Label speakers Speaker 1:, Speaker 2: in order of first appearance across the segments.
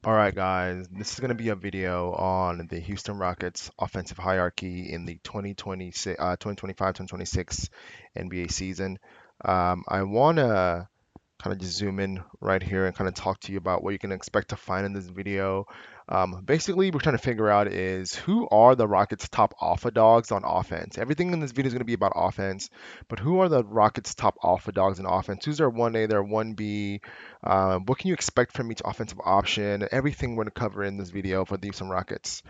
Speaker 1: All right, guys, this is going to be a video on the Houston Rockets offensive hierarchy in the 2026, 2025-2026 NBA season. I want to kind of just zoom in right here and kind of talk to you about what you can expect to find in this video. Basically, we're trying to figure out is who are the Rockets' top alpha dogs on offense. Everything in this video is going to be about offense, but who are the Rockets' top alpha dogs in offense? Who's their 1A, their 1B? What can you expect from each offensive option? Everything we're going to cover in this video for the Houston Rockets.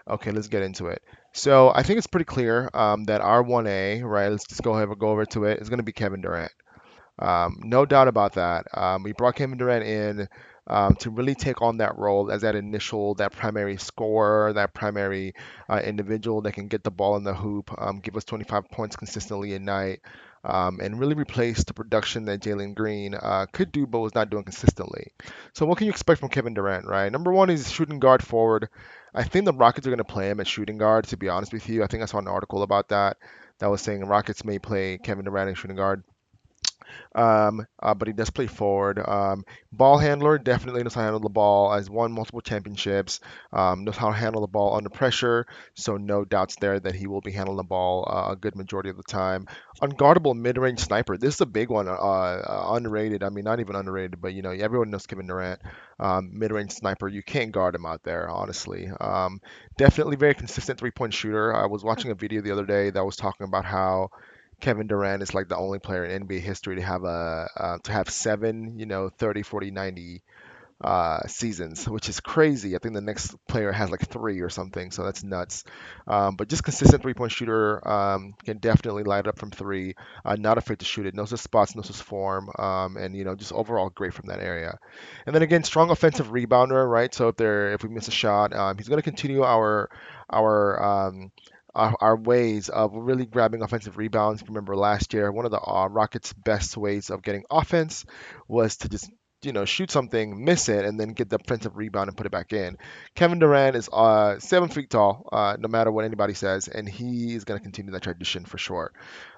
Speaker 1: Okay, let's get into it. So I think it's pretty clear that our 1A, right? Let's just go over to it. Is going to be Kevin Durant. No doubt about that. We brought Kevin Durant in to really take on that role as that initial, that primary scorer, that primary individual that can get the ball in the hoop, give us 25 points consistently a night, and really replace the production that Jalen Green could do but was not doing consistently. So, what can you expect from Kevin Durant, right? Number one is shooting guard forward. I think the Rockets are going to play him at shooting guard, to be honest with you. I think I saw an article about that that was saying Rockets may play Kevin Durant at shooting guard. But he does play forward. Ball handler, definitely knows how to handle the ball. Has won multiple championships. Knows how to handle the ball under pressure. So no doubts there that he will be handling the ball a good majority of the time. Unguardable mid-range sniper. This is a big one. Underrated. I mean, not even underrated, but everyone knows Kevin Durant. Mid-range sniper. You can't guard him out there, honestly. Definitely very consistent three-point shooter. I was watching a video the other day that was talking about how Kevin Durant is like the only player in NBA history to have seven, 30, 40, 90 seasons, which is crazy. I think the next player has like three or something, so that's nuts. But just consistent three-point shooter, can definitely light it up from three. Not afraid to shoot it. Knows his spots, knows his form, and just overall great from that area. And then again, strong offensive rebounder, right? So if we miss a shot, he's going to continue our our ways of really grabbing offensive rebounds. Remember last year, one of the Rockets' best ways of getting offense was to just shoot something, miss it, and then get the offensive rebound and put it back in. Kevin Durant is 7 feet tall, no matter what anybody says, and he is going to continue that tradition for sure.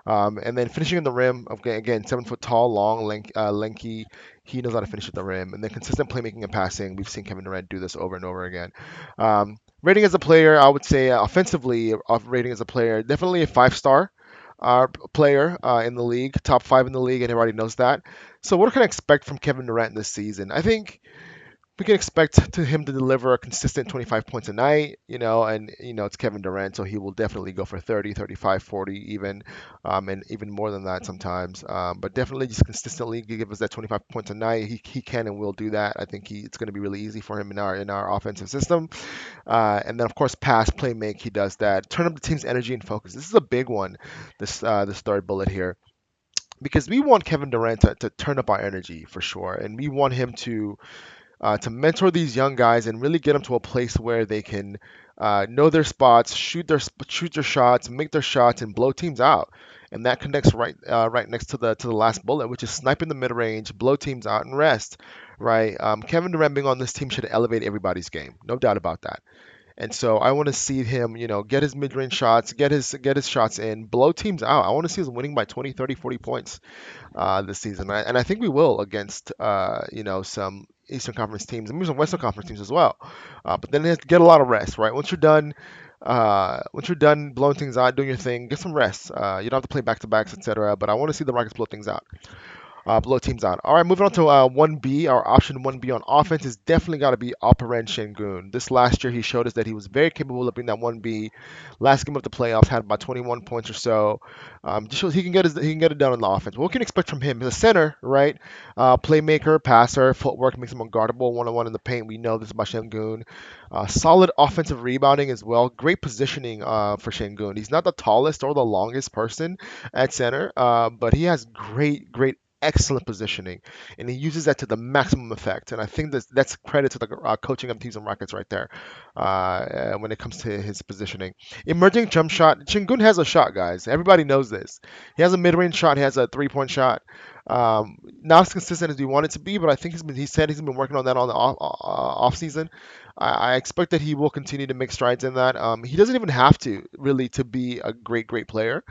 Speaker 1: And then finishing in the rim, again, 7 foot tall, long, lanky. He knows how to finish at the rim. And then consistent playmaking and passing. We've seen Kevin Durant do this over and over again. Rating as a player, I would say offensively, rating as a player, definitely a 5 star player in the league, top five in the league, and everybody knows that. So, what can I expect from Kevin Durant this season? I think we can expect him to deliver a consistent 25 points a night, and it's Kevin Durant, so he will definitely go for 30, 35, 40 even, and even more than that sometimes. But definitely just consistently give us that 25 points a night. He can and will do that. I think it's going to be really easy for him in our offensive system. And then of course pass, play, make. He does that. Turn up the team's energy and focus. This is a big one. This third bullet here because we want Kevin Durant to turn up our energy for sure, and we want him to mentor these young guys and really get them to a place where they can know their spots, shoot their shots, make their shots, and blow teams out. And that connects right next to the last bullet, which is snipe in the mid range, blow teams out, and rest. Right? Kevin Durant being on this team should elevate everybody's game, no doubt about that. And so I want to see him, get his mid-range shots, get his shots in, blow teams out. I want to see us winning by 20, 30, 40 points this season. And I think we will against, some Eastern Conference teams and maybe some Western Conference teams as well. But then they have to get a lot of rest, right? Once you're done blowing things out, doing your thing, get some rest. You don't have to play back-to-backs, etc. But I want to see the Rockets blow things out, blow teams out. All right, moving on to 1B. Our option 1B on offense is definitely got to be Alperen Şengün. This last year, he showed us that he was very capable of being that 1B. Last game of the playoffs, had about 21 points or so. Just shows he can get it done on the offense. What can you expect from him? He's a center, right? Playmaker, passer, footwork makes him unguardable. One-on-one in the paint. We know this about Şengün. Solid offensive rebounding as well. Great positioning for Şengün. He's not the tallest or the longest person at center, but he has great excellent positioning, and he uses that to the maximum effect. And I think that's credit to the coaching of teams and Rockets right there when it comes to his positioning. Emerging jump shot. Chingun has a shot, guys. Everybody knows this. He has a mid-range shot. He has a three-point shot. Not as consistent as we want it to be, but I think he said he's been working on that on the off season. I expect that he will continue to make strides in that. He doesn't even have to really to be a great player,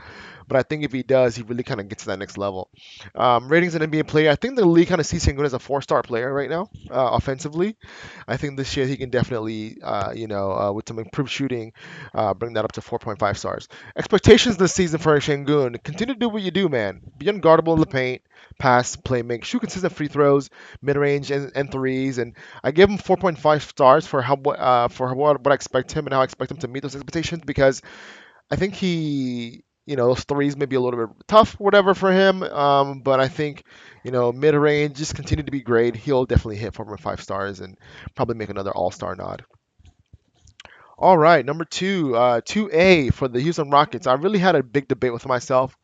Speaker 1: but I think if he does, he really kind of gets to that next level. Ratings and NBA player, I think the league kind of sees Sengun as a four-star player right now, offensively. I think this year he can definitely, with some improved shooting, bring that up to 4.5 stars. Expectations this season for Şengün: continue to do what you do, man. Be unguardable in the paint, pass, play, make, shoot consistent free throws, mid-range and threes. And I give him 4.5 stars for what I expect him and how I expect him to meet those expectations, because I think those threes may be a little bit tough, whatever, for him. But I think, mid range, just continue to be great. He'll definitely hit 4.5 stars and probably make another All Star nod. All right, number two, 2A for the Houston Rockets. I really had a big debate with myself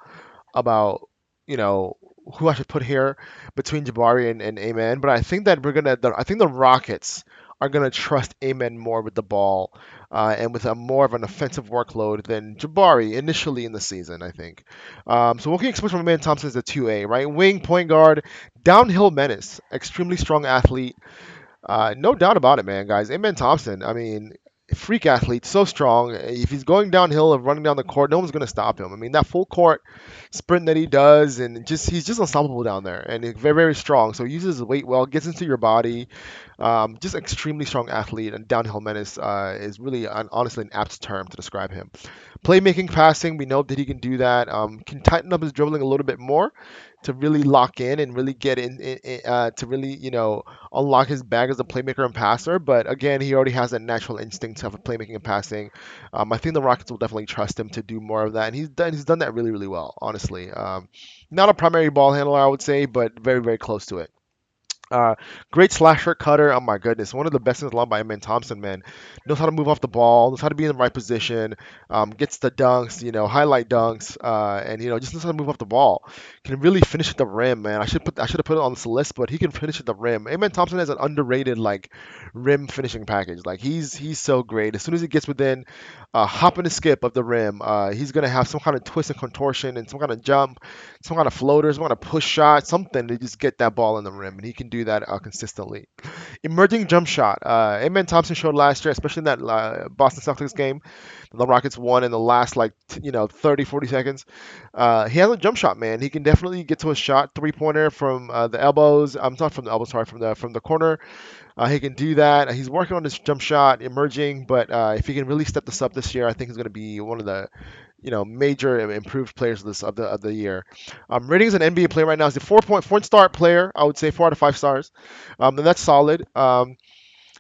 Speaker 1: about, you know, who I should put here between Jabari and Amen. But I think that I think the Rockets are gonna trust Amen more with the ball, and with a more of an offensive workload than Jabari initially in the season, I think. So what can you expect from Amen Thompson as a 2A, right? Wing, point guard, downhill menace, extremely strong athlete. No doubt about it, man, guys. Amen Thompson, I mean, freak athlete, so strong. If he's going downhill and running down the court, no one's going to stop him. I mean, that full court sprint that he does, and he's just unstoppable down there, and he's very, very strong. So he uses his weight well, gets into your body. Just extremely strong athlete, and downhill menace is really, honestly, an apt term to describe him. Playmaking, passing, we know that he can do that. Can tighten up his dribbling a little bit more to really lock in and really get to really, unlock his bag as a playmaker and passer. But again, he already has that natural instinct of playmaking and passing. I think the Rockets will definitely trust him to do more of that, and he's done that really, really well, honestly. Not a primary ball handler, I would say, but very, very close to it. Uh, Great slasher cutter. Oh my goodness, one of the best in the line by Amen Thompson, man. Knows how to move off the ball, knows how to be in the right position, gets the dunks, highlight dunks, and just knows how to move off the ball. Can really finish at the rim, man. I should have put it on this list, but he can finish at the rim. Amen Thompson has an underrated like rim finishing package. Like he's so great. As soon as he gets within a hop and a skip of the rim, he's gonna have some kind of twist and contortion and some kind of jump, some kind of floater, some kind of push shot, something to just get that ball in the rim, and he can do that consistently. Emerging jump shot. Amen Thompson showed last year, especially in that Boston Celtics game, the Rockets won in the last 30, 40 seconds. He has a jump shot, man. He can definitely get to a shot, three-pointer from the elbows. I'm not from the elbows, sorry, from the corner. He can do that. He's working on his jump shot, emerging, but if he can really step this up this year, I think he's going to be one of the major improved players of the year. Rating as an NBA player right now is a 4.4 star player. I would say 4 out of 5 stars, and that's solid.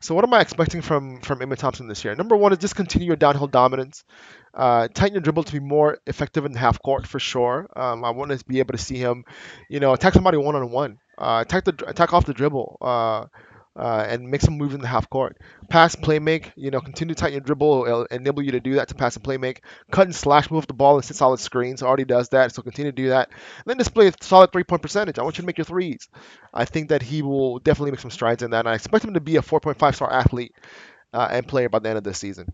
Speaker 1: So what am I expecting from Emma Thompson this year? Number one is just continue your downhill dominance. Tighten your dribble to be more effective in the half court for sure. I want to be able to see him, attack somebody one on one. Attack off the dribble. And make some moves in the half court. Pass, play, make. Continue to tighten your dribble. It'll enable you to do that, to pass and play, make. Cut and slash, move the ball and sit solid screens. Already does that, so continue to do that. And then display a solid 3-point percentage. I want you to make your threes. I think that he will definitely make some strides in that. And I expect him to be a 4.5 star athlete and player by the end of this season.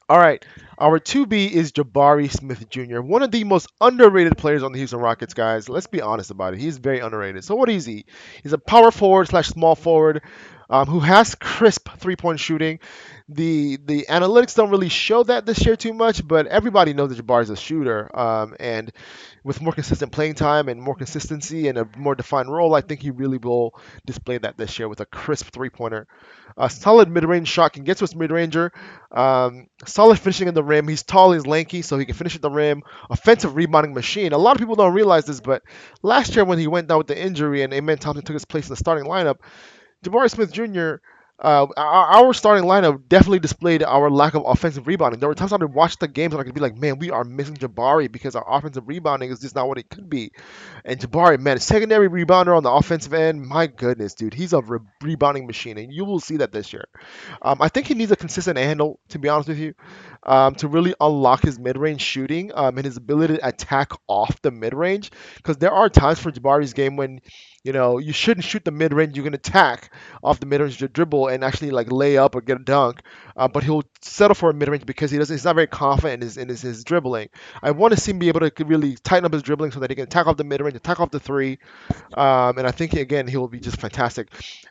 Speaker 1: All right, our 2B is Jabari Smith Jr., one of the most underrated players on the Houston Rockets, guys. Let's be honest about it. He's very underrated. So what is he? He's a power forward slash small forward who has crisp three-point shooting. The analytics don't really show that this year too much, but everybody knows that Jabari is a shooter. And with more consistent playing time and more consistency and a more defined role, I think he really will display that this year with a crisp three-pointer. A solid mid-range shot, can get to his mid-ranger. Solid finishing in the rim. He's tall, he's lanky, so he can finish at the rim. Offensive rebounding machine. A lot of people don't realize this, but last year when he went down with the injury and Amen Thompson took his place in the starting lineup, Jabari Smith Jr., our starting lineup definitely displayed our lack of offensive rebounding. There were times I would watch the games and I could be like, man, we are missing Jabari because our offensive rebounding is just not what it could be. And Jabari, man, secondary rebounder on the offensive end, my goodness, dude, he's a rebounding machine, and you will see that this year. I think he needs a consistent handle, to be honest with you, to really unlock his mid-range shooting and his ability to attack off the mid-range. Because there are times for Jabari's game when You shouldn't shoot the mid range. You can attack off the mid range to dribble and actually like lay up or get a dunk. But he'll settle for a mid range because he's not very confident in his dribbling. I want to see him be able to really tighten up his dribbling so that he can attack off the mid range, attack off the three. And I think again he will be just fantastic.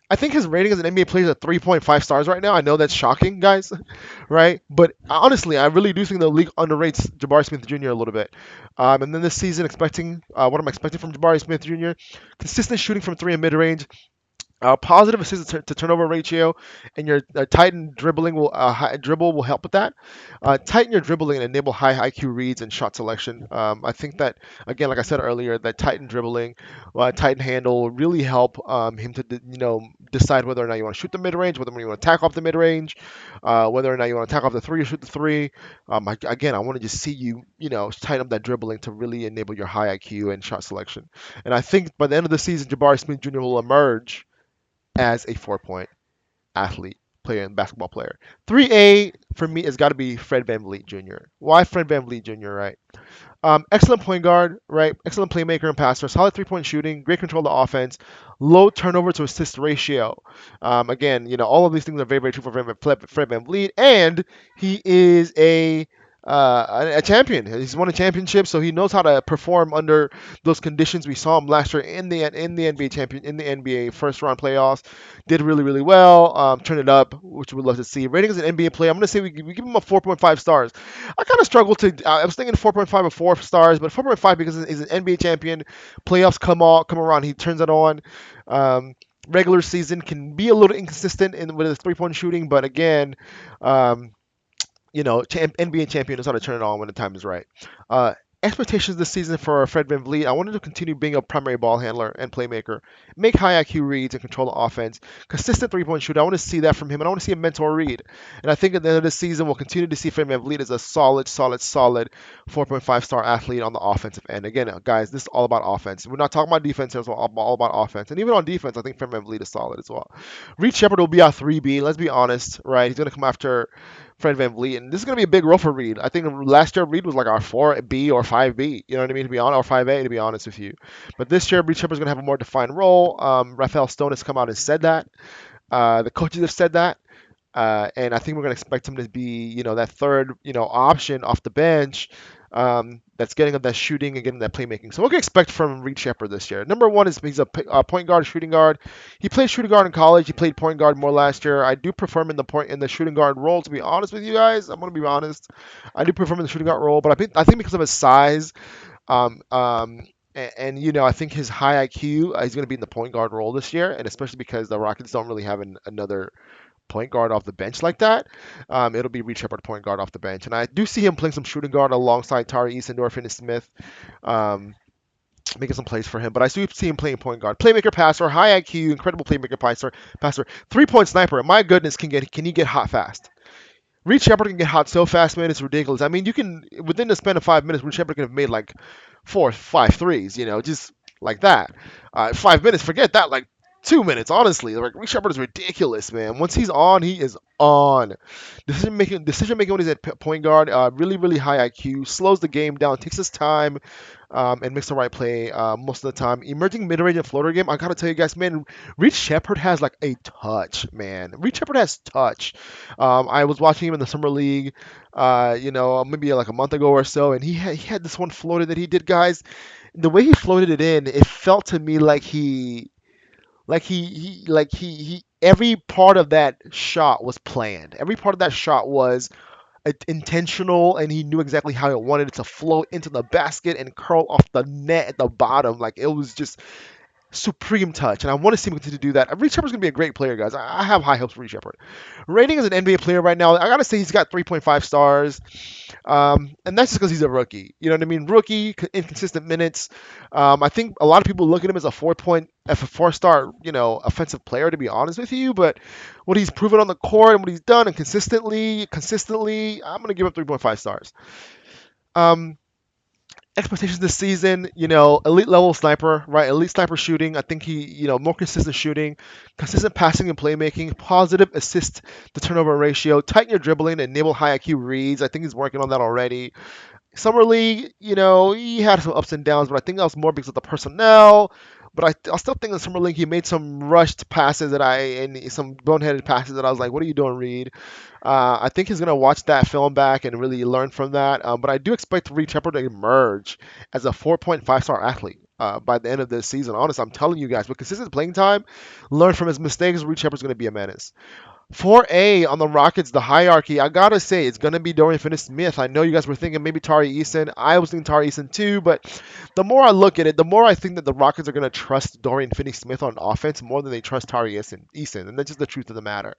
Speaker 1: I think his rating as an NBA player is at 3.5 stars right now. I know that's shocking, guys, right? But honestly, I really do think the league underrates Jabari Smith Jr. a little bit. And then this season, expecting what I'm expecting from Jabari Smith Jr. Consistent shooting from three and mid range, positive assist to turnover ratio, and your tighten dribbling dribble will help with that. Tighten your dribbling and enable high IQ reads and shot selection. I think that again, like I said earlier, that tighten dribbling, tighten handle will really help him to decide whether or not you want to shoot the mid range, whether you want to attack off the mid range, whether or not you want to attack off the three or shoot the three. Again, I want to just see you tighten up that dribbling to really enable your high IQ and shot selection. And I think by the end of the season, Jabari Smith Jr. will emerge as a 4-point athlete, player, and basketball player. 3A for me has got to be Fred VanVleet Jr. Why Fred VanVleet Jr., right? Excellent point guard, right? Excellent playmaker and passer, solid three-point shooting, great control of the offense, low turnover to assist ratio. Again, all of these things are very, very true for Fred VanVleet, and he is a champion. He's won a championship, so he knows how to perform under those conditions. We saw him last year in the NBA first round playoffs. Did really really well. Turned it up, which we'd love to see. Rating as an NBA player, I'm gonna say we give him a 4.5 stars. I kind of struggled to. I was thinking 4.5 or 4 stars, but 4.5 because he's an NBA champion. Playoffs come around, he turns it on. Regular season can be a little inconsistent with his three-point shooting, but again, NBA champion knows how to turn it on when the time is right. Expectations this season for Fred VanVleet, I wanted to continue being a primary ball handler and playmaker, make high IQ reads and control the offense, consistent three-point shooter. I want to see that from him, and I want to see a mentor Reed. And I think at the end of this season, we'll continue to see Fred VanVleet as a solid 4.5-star athlete on the offensive end. Again, guys, this is all about offense. We're not talking about defense here, it's all about offense. And even on defense, I think Fred VanVleet is solid as well. Reed Sheppard will be our 3B. Let's be honest, right? He's going to come after Fred VanVleet, and this is going to be a big role for Reed. I think last year Reed was like our 4B or 5B, you know what I mean, to be honest, or 5A, to be honest with you. But this year, Reed Sheppard's going to have a more defined role. Raphael Stone has come out and said that. The coaches have said that. And I think we're going to expect him to be, that third, option off the bench that's getting up that shooting and getting that playmaking. So what can we expect from Reed Sheppard this year? Number one is he's a point guard, shooting guard. He played shooting guard in college. He played point guard more last year. I do prefer him in the shooting guard role. To be honest with you guys, I'm going to be honest. I do prefer him in the shooting guard role, but I think because of his size, I think his high IQ, he's going to be in the point guard role this year, and especially because the Rockets don't really have another point guard off the bench like that. It'll be Reed Sheppard point guard off the bench, and I do see him playing some shooting guard alongside Tari Eason, Dorian Finney-Smith, making some plays for him. But I do see him playing point guard, playmaker, passer, high IQ, incredible playmaker, passer, 3-point sniper. My goodness, can he get hot fast? Reed Sheppard can get hot so fast, man, it's ridiculous. I mean, you can within the span of 5 minutes, Reed Sheppard can have made like 4 or 5 threes, just like that. 5 minutes, forget that, like 2 minutes, honestly. Like Reed Sheppard is ridiculous, man. Once he's on, he is on. Decision making when he's at point guard, really, really high IQ, slows the game down, takes his time, and makes the right play most of the time. Emerging mid-range and floater game, I gotta tell you guys, man, Reed Sheppard has like a touch, man. Reed Sheppard has touch. I was watching him in the summer league, maybe like a month ago or so, and he had this one floater that he did, guys. The way he floated it in, it felt to me like he every part of that shot was planned. Every part of that shot was intentional, and he knew exactly how he wanted it to float into the basket and curl off the net at the bottom. Like, it was just supreme touch, and I want to see him continue to do that. Reed Sheppard's going to be a great player, guys. I have high hopes for Reed Sheppard. Rating as an NBA player right now, I got to say he's got 3.5 stars. And that's just because he's a rookie. You know what I mean? Rookie, inconsistent minutes. I think a lot of people look at him as a 4-star, offensive player, to be honest with you. But what he's proven on the court and what he's done, and consistently, I'm going to give him 3.5 stars. Expectations this season, elite level sniper, right? Elite sniper shooting. I think he, more consistent shooting, consistent passing and playmaking, positive assist to turnover ratio, tighten your dribbling, enable high IQ reads. I think he's working on that already. Summer league, he had some ups and downs, but I think that was more because of the personnel, but I still think in Summer League he made some rushed passes and some boneheaded passes that I was like, what are you doing, Reed? I think he's gonna watch that film back and really learn from that. But I do expect Reed Sheppard to emerge as a 4.5-star athlete. By the end of this season, honestly, I'm telling you guys, with consistent playing time, learn from his mistakes. Reed Sheppard's going to be a menace. 4A on the Rockets, the hierarchy, I gotta say, it's gonna be Dorian Finney-Smith. I know you guys were thinking maybe Tari Eason. I was thinking Tari Eason too, but the more I look at it, the more I think that the Rockets are gonna trust Dorian Finney-Smith on offense more than they trust Tari Eason, and that's just the truth of the matter,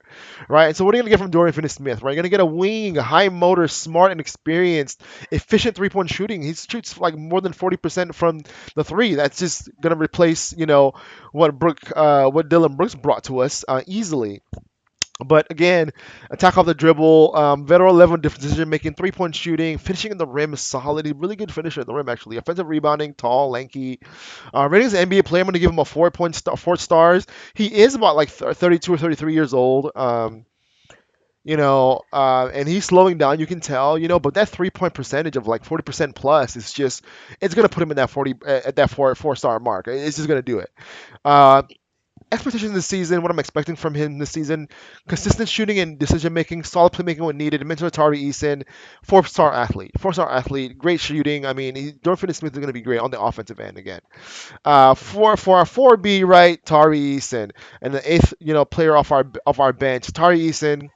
Speaker 1: right? And so what are you gonna get from Dorian Finney-Smith? Right, you're gonna get a wing, high motor, smart and experienced, efficient three-point shooting. He shoots like more than 40% from the three. That's just gonna replace, what Dylan Brooks brought to us easily. But again, attack off the dribble, veteran level decision making, 3-point shooting, finishing in the rim is solid. He's a really good finisher at the rim, actually. Offensive rebounding, tall, lanky. Rating as an NBA player, I'm going to give him a 4 stars. He is about like 32 or 33 years old. And he's slowing down, you can tell, but that 3-point percentage of like 40% plus is just, it's going to put him in that 40, at that four-star mark. It's just going to do it. Uh, Expectations this season, what I'm expecting from him this season: consistent shooting and decision making, solid playmaking when needed. Mentor Tari Eason, 4-star athlete, great shooting. I mean, Dorian Finney-Smith is going to be great on the offensive end again. For our 4B, right, Tari Eason, and the eighth, player off our bench, Tari Eason.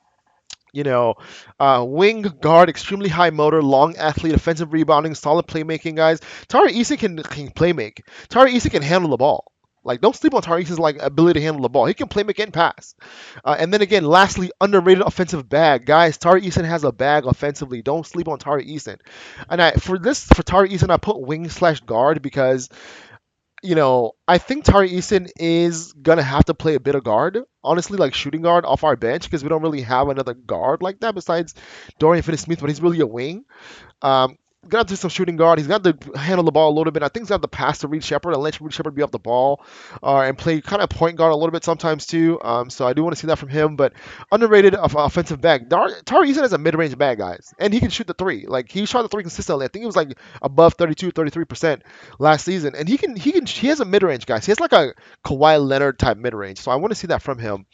Speaker 1: Wing guard, extremely high motor, long athlete, offensive rebounding, solid playmaking, guys. Tari Eason can play make. Tari Eason can handle the ball. Like, don't sleep on Tari Eason's like ability to handle the ball. He can play make and pass. And then again, lastly, underrated offensive bag, guys. Tari Eason has a bag offensively. Don't sleep on Tari Eason. And for Tari Eason, I put wing slash guard because I think Tari Eason is gonna have to play a bit of guard, honestly, like shooting guard off our bench because we don't really have another guard like that besides Dorian Finney-Smith, but he's really a wing. Got to do some shooting guard. He's got to handle the ball a little bit. I think he's got the pass to Reed Sheppard and let Reed Sheppard be off the ball and play kind of point guard a little bit sometimes too. So I do want to see that from him. But underrated offensive bag. Tari Eason is a mid-range bag, guys, and he can shoot the three. Like he shot the three consistently. I think he was like above 32, 33% last season, and he has a mid-range, guys. He has like a Kawhi Leonard type mid-range. So I want to see that from him.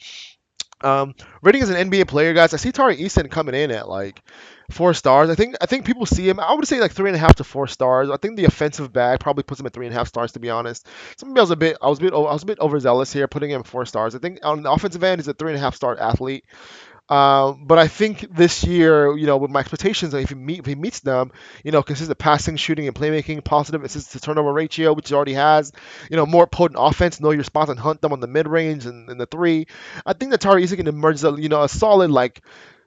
Speaker 1: Rating as an NBA player, guys, I see Tari Eason coming in at like 4 stars. I think people see him. I would say like 3.5 to 4 stars. I think the offensive bag probably puts him at 3.5 stars, to be honest. So maybe I was a bit overzealous here, putting him 4 stars. I think on the offensive end, he's a 3.5 star athlete. But I think this year, with my expectations, if he meets them, consistent passing, shooting, and playmaking, positive assist to turnover ratio, which he already has, more potent offense, know your spots and hunt them on the mid range and the three. I think that Tari Eason can emerge as a solid like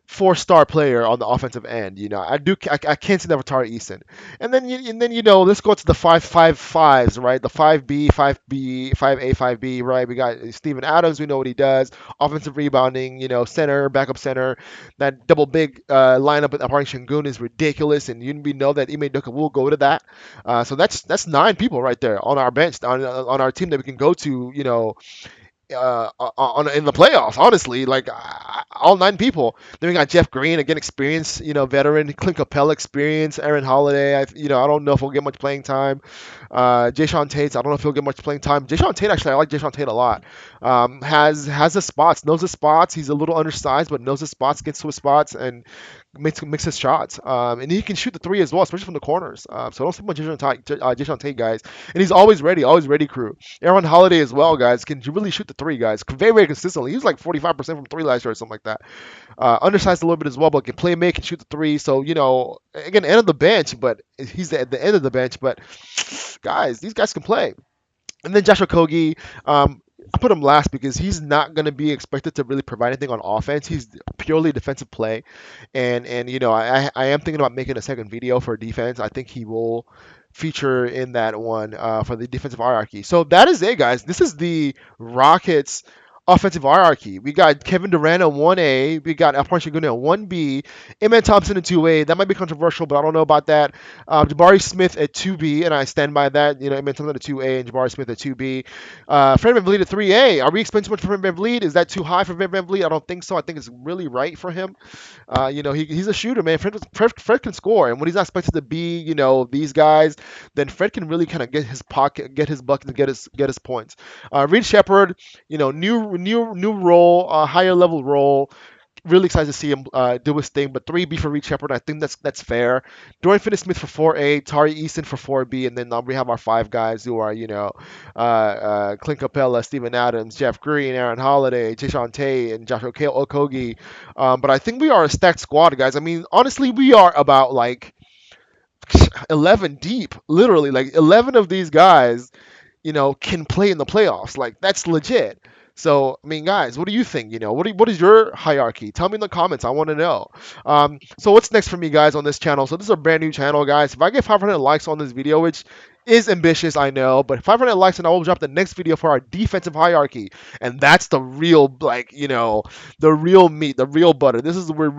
Speaker 1: 4 star player on the offensive end. I can't see that for Tari Eason. And then let's go to the 5-5-5s, right? The 5B, 5A, 5B, right? We got Steven Adams. We know what he does. Offensive rebounding, center, backup center. That double big lineup with Alperen Şengün is ridiculous, and we know that Ime Udoka will go to that. So that's 9 people right there on our bench, on our team that we can go to. In the playoffs, honestly, like all 9 people. Then we got Jeff Green, again, experience, veteran, Clint Capella, experience, Aaron Holiday. I don't know if he'll get much playing time. Jayshawn Tate, I don't know if he'll get much playing time. Jayshawn Tate, actually, I like Jayshawn Tate a lot. Has the spots, knows the spots. He's a little undersized, but knows the spots, gets to his spots, and makes his shots. And he can shoot the three as well, especially from the corners. So don't sleep on Jayshawn Tate, guys. And he's always ready, crew. Aaron Holiday as well, guys, can really shoot the three, guys, very, very consistently. He was like 45% from three last year or something like that. Undersized a little bit as well, but can play, make, and shoot the three. So again, end of the bench, but he's at the end of the bench. But guys, these guys can play. And then Joshua Kogi, I put him last because he's not going to be expected to really provide anything on offense. He's purely defensive play, and I am thinking about making a second video for defense. I think he will feature in that one for the defensive hierarchy. So that is it, guys. This is the Rockets offensive hierarchy. We got Kevin Durant at 1A. We got Alperen Şengün at 1B. Amen Thompson at 2A. That might be controversial, but I don't know about that. Jabari Smith at 2B, and I stand by that. Amen Thompson at 2A and Jabari Smith at 2B. Fred VanVleet at 3A. Are we expecting too much from VanVleet? Is that too high for VanVleet? I don't think so. I think it's really right for him. He's a shooter, man. Fred can score, and when he's not expected to be, these guys, then Fred can really kind of get his pocket, get his bucket, and get his points. Reed Sheppard, new role, higher level role. Really excited to see him do his thing. But 3B for Reed Sheppard, I think that's fair. Dorian Finney-Smith for 4A, Tari Eason for 4B, and then we have our five guys who are, Clint Capella, Steven Adams, Jeff Green, Aaron Holiday, Jason Tay, and Josh Okogie. But I think we are a stacked squad, guys. I mean, honestly, we are about like 11 deep, literally. Like 11 of these guys can play in the playoffs. Like that's legit. So I mean, guys, what do you think? What is your hierarchy? Tell me in the comments. I want to know. So what's next for me, guys, on this channel? So this is a brand new channel, guys. If I get 500 likes on this video, which is ambitious, I know, but 500 likes and I will drop the next video for our defensive hierarchy, and that's the real, like, the real meat, the real butter. This is where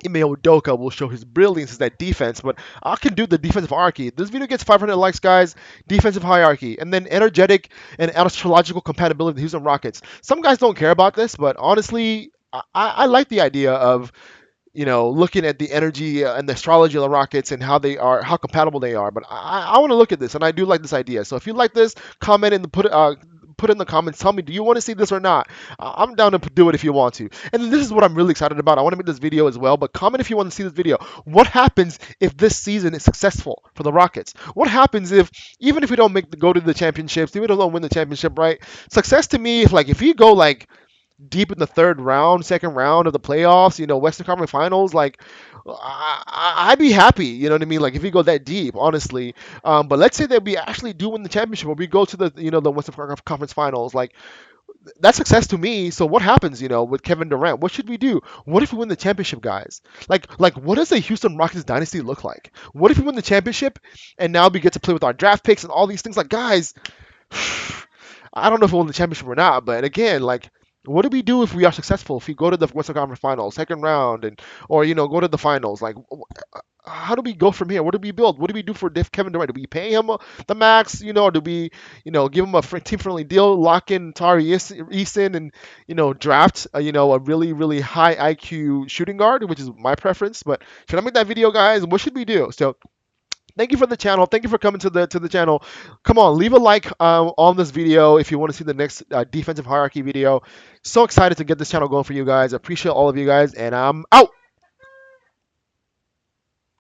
Speaker 1: Ime Udoka will show his brilliance as that defense, but I can do the defensive hierarchy. This video gets 500 likes, guys. Defensive hierarchy, and then energetic and astrological compatibility with the Houston Rockets. Some guys don't care about this, but honestly, I like the idea of looking at the energy and the astrology of the Rockets and how compatible they are. But I want to look at this, and I do like this idea. So if you like this, comment and put it in the comments. Tell me, do you want to see this or not? I'm down to do it if you want to. And then this is what I'm really excited about. I want to make this video as well, but comment if you want to see this video. What happens if this season is successful for the Rockets? What happens even if we don't go to the championships, even if we don't win the championship, right? Success to me, if you go like deep in the third round, second round of the playoffs, Western Conference Finals, like I'd be happy, you know what I mean? Like if we go that deep, honestly. But let's say that we actually do win the championship, or we go to the Western Conference Finals, like that's success to me. So what happens, with Kevin Durant? What should we do? What if we win the championship, guys? Like what does a Houston Rockets dynasty look like? What if we win the championship and now we get to play with our draft picks and all these things? Like, guys, I don't know if we'll win the championship or not, but again, like, what do we do if we are successful? If we go to the Western Conference Finals, second round, or go to the finals? Like, how do we go from here? What do we build? What do we do for Kevin Durant? Do we pay him the max? Or do we, give him a team-friendly deal, lock in Tari Eason, and draft, a really really high IQ shooting guard, which is my preference. But should I make that video, guys? What should we do? So thank you for the channel. Thank you for coming to the channel. Come on, leave a like on this video if you want to see the next defensive hierarchy video. So excited to get this channel going for you guys. I appreciate all of you guys, and I'm out.